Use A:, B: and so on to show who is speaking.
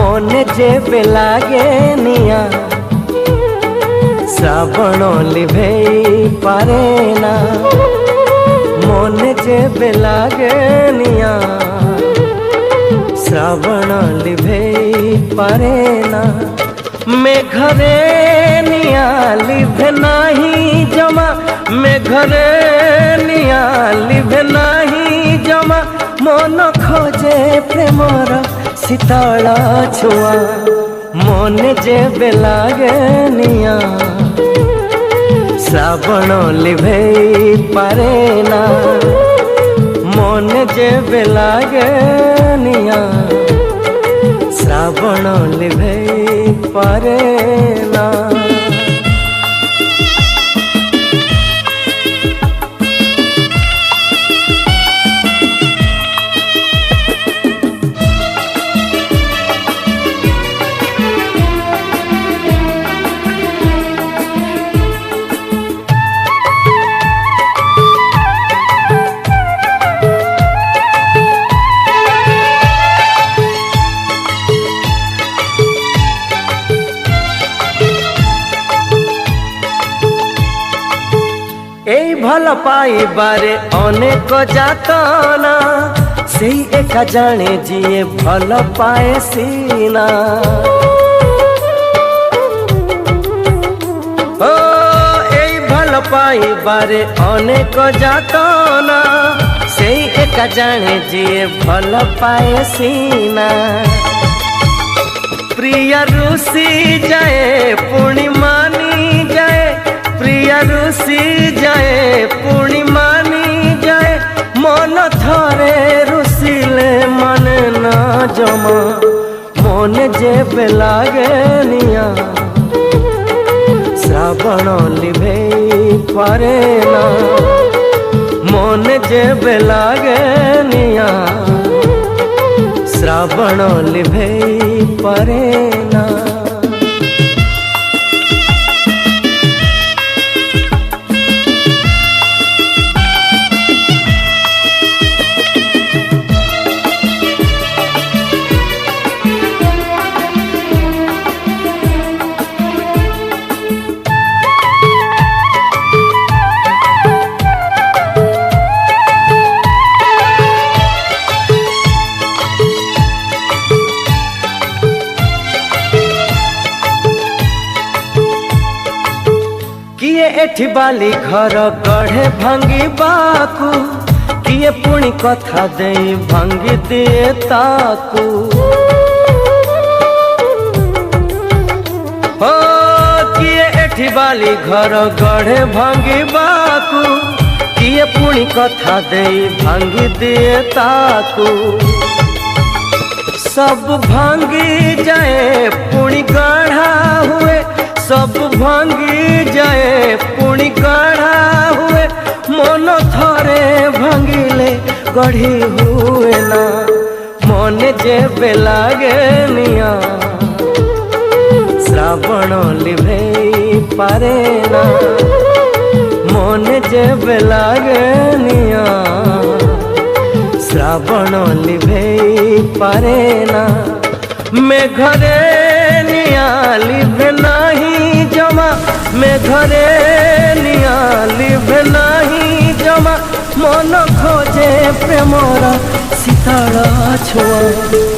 A: मने जेबे लागे निया श्रावण लिभेई पारे ना। मने जेबे लागे निया श्रावण लिभेई पारे ना। मैं घरे निया लिभे नाही जमा, मैं घरे निया लिभे नाही जमा। मन खोजे प्रेमर शीतल छुआ, मने जेबे लागे निया श्रावण लिभेई पारे ना। मने जेबे लागे निया श्रावण लिभेई पारे ना। এই ভাল পাইবারে অনেক যাতনা, সেই একা জানে যিয়ে ভাল পায়ে সিনা। ও এই ভাল পাইবারে অনেক যাতনা, সেই একা জানে যিয়ে ভাল পায়ে সিনা। প্রিয়া রুষি যায় পুଣି মানি যায়, प्रिया रुषि जाए पुणी मानी जाए। मन थरे रुषिले मन न जमा, मन जेबे लागे निया श्रावण लिभेई पारे ना। मन जेबे लागे निया श्रावण लिभेई पारे ना। किए एठी बाली घर गढ़े भांगी बाकू, किए पुणी कथा दे भांगी दिए ताकू। हो किए एठी बाली घर गढ़े भांगी बाकू, किए पुणी कथा दे भांगी दिए ताकू। सब भांगी जाए पुणी गढ़ा हुए, सब भांगी जाए पुणी गढ़ा हुए। मन थरे भांगिले गढ़ी हुए ना, मन जेबे लागे निया श्रावण लिभेई पारे ना। मन जेबे लागे निया श्रावण लिभेई पारे ना। मैं घरे निया लिभे नाही जमा, मैं घरे निया लिभे नाही जमा। मन खोजे प्रेमर शीतल छुआ।